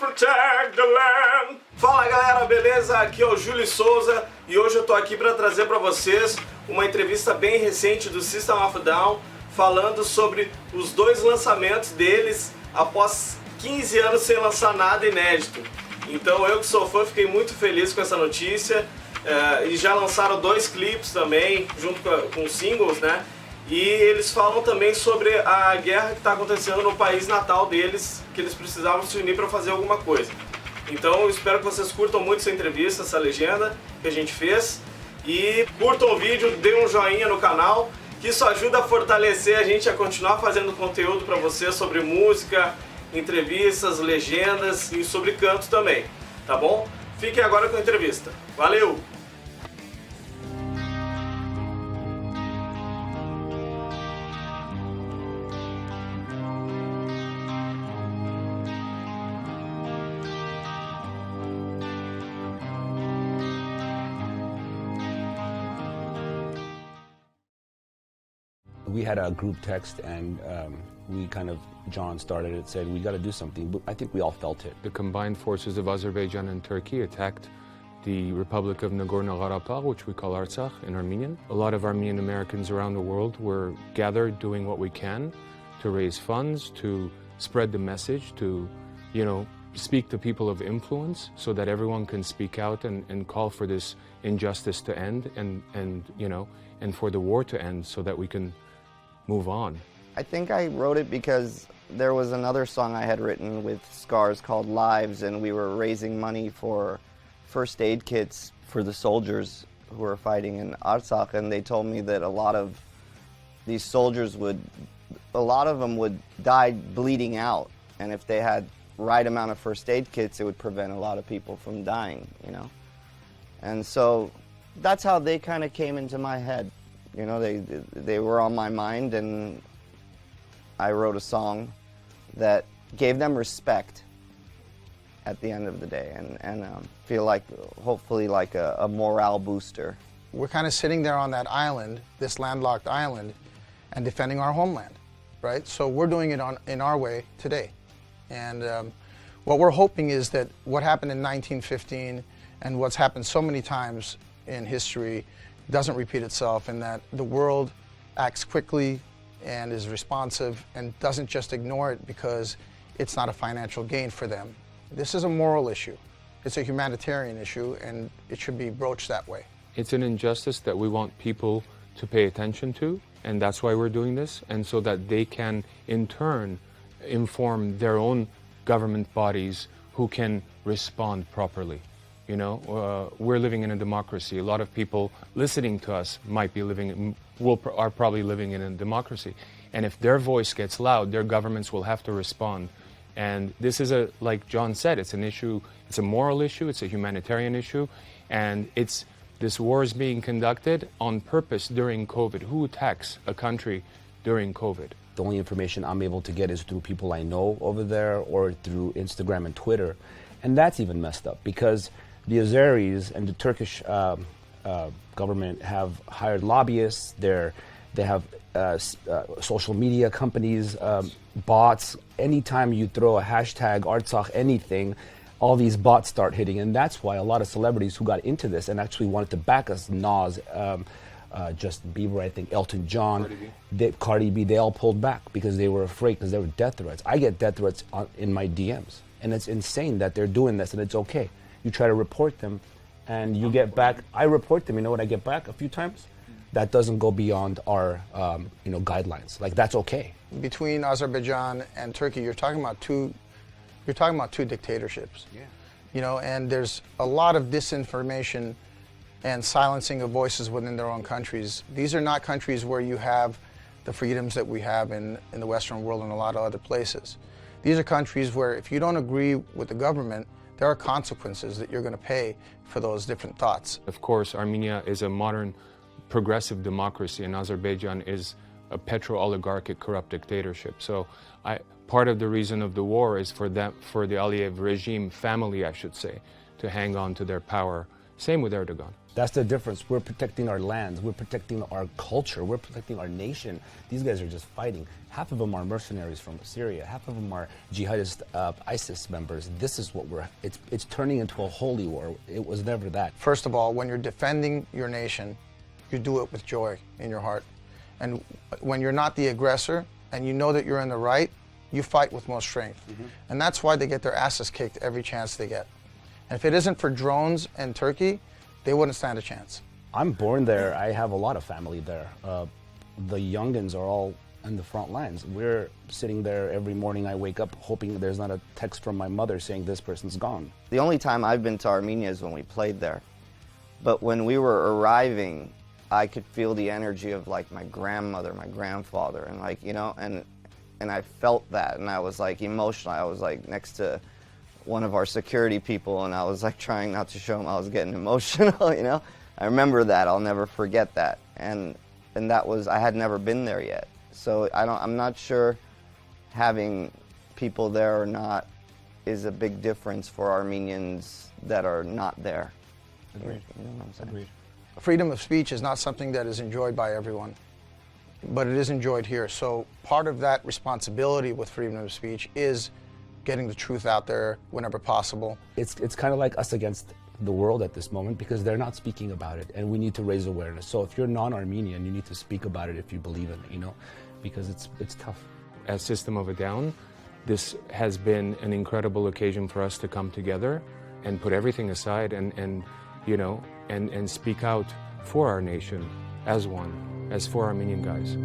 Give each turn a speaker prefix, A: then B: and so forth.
A: protect the land. Fala galera, beleza? Aqui é o Júlio Souza e hoje eu tô aqui para trazer para vocês uma entrevista bem recente do System of a Down, falando sobre os dois lançamentos deles após 15 anos sem lançar nada inédito. Então eu que sou fã fiquei muito feliz com essa notícia, e já lançaram 2 clipes também, junto com singles, né? E eles falam também sobre a guerra que está acontecendo no país natal deles, que eles precisavam se unir para fazer alguma coisa. Então eu espero que vocês curtam muito essa entrevista, essa legenda que a gente fez. E curtam o vídeo, deem um joinha no canal, que isso ajuda a fortalecer a gente a continuar fazendo conteúdo para vocês sobre música, entrevistas, legendas e sobre canto também, tá bom? Fiquem agora com a entrevista. Valeu!
B: We had a group text and John started it, said we got to do something, but I think we all felt it.
C: The combined forces of Azerbaijan and Turkey attacked the Republic of Nagorno-Karabakh, which we call ARTSAKH in Armenian. A lot of Armenian Americans around the world were gathered doing what we can to raise funds, to spread the message, to, speak to people of influence so that everyone can speak out and call for this injustice to end and for the war to end so that we can move on.
D: I think I wrote it because there was another song I had written with Scars called Lives, and we were raising money for first aid kits for the soldiers who were fighting in Artsakh, and they told me that a lot of these soldiers would die bleeding out, and if they had right amount of first aid kits, it would prevent a lot of people from dying, And so that's how they kind of came into my head. They were on my mind, and I wrote a song that gave them respect at the end of the day, and feel like, hopefully, like a morale booster.
E: We're kind of sitting there on that island, this landlocked island, and defending our homeland, right? So we're doing it in our way today. And what we're hoping is that what happened in 1915 and what's happened so many times in history doesn't repeat itself, and that the world acts quickly and is responsive and doesn't just ignore it because it's not a financial gain for them. This is a moral issue. It's a humanitarian issue, and it should be broached that way.
C: It's an injustice that we want people to pay attention to, and that's why we're doing this, and so that they can in turn inform their own government bodies who can respond properly. We're living in a democracy. A lot of people listening to us might be are probably living in a democracy. And if their voice gets loud, their governments will have to respond. And this is like John said, it's an issue, it's a moral issue, it's a humanitarian issue, and this war is being conducted on purpose during COVID. Who attacks a country during COVID?
B: The only information I'm able to get is through people I know over there or through Instagram and Twitter. And that's even messed up because the Azeris and the Turkish government have hired lobbyists. They have social media companies, bots. Anytime you throw a hashtag Artsakh anything, all these bots start hitting, and that's why a lot of celebrities who got into this and actually wanted to back us, Nas, Justin Bieber, I think Elton John, Cardi B, they all pulled back because they were afraid, because there were death threats. I get death threats in my DMs, and it's insane that they're doing this, and it's okay. You try to report them, and you get back. I report them. You know what I get back a few times? That doesn't go beyond our, guidelines. Like, that's okay.
E: Between Azerbaijan and Turkey, you're talking about two dictatorships. Yeah. And there's a lot of disinformation and silencing of voices within their own countries. These are not countries where you have the freedoms that we have in the Western world and a lot of other places. These are countries where if you don't agree with the government, there are consequences that you're going to pay for those different thoughts.
C: Of course, Armenia is a modern, progressive democracy, and Azerbaijan is a petro-oligarchic, corrupt dictatorship. So part of the reason of the war is for the Aliyev regime family, I should say, to hang on to their power. Same with Erdogan.
B: That's the difference. We're protecting our lands. We're protecting our culture. We're protecting our nation. These guys are just fighting. Half of them are mercenaries from Syria. Half of them are jihadist ISIS members. This is what it's turning into a holy war. It was never that.
E: First of all, when you're defending your nation, you do it with joy in your heart. And when you're not the aggressor and you know that you're in the right, you fight with more strength. And that's why they get their asses kicked every chance they get. And if it isn't for drones and Turkey, they wouldn't stand a chance.
B: I'm born there. I have a lot of family there. The youngins are all in the front lines. We're sitting there every morning. I wake up hoping there's not a text from my mother saying this person's gone.
D: The only time I've been to Armenia is when we played there. But when we were arriving, I could feel the energy of like my grandmother, my grandfather, and like, you know, and I felt that, and I was like emotional. I was like next to one of our security people, and I was like trying not to show him I was getting emotional, you know. I remember that. I'll never forget that. And that was, I had never been there yet. So I'm not sure having people there or not is a big difference for Armenians that are not there.
B: Agreed.
D: You know what I'm saying?
B: Agreed.
E: Freedom of speech is not something that is enjoyed by everyone, but it is enjoyed here. So part of that responsibility with freedom of speech is getting the truth out there whenever possible.
B: It's kind of like us against the world at this moment because they're not speaking about it, and we need to raise awareness. So if you're non-Armenian, you need to speak about it if you believe in it, you know, because it's tough.
C: As System of a Down, this has been an incredible occasion for us to come together and put everything aside and you know, and speak out for our nation as one, as 4 Armenian guys.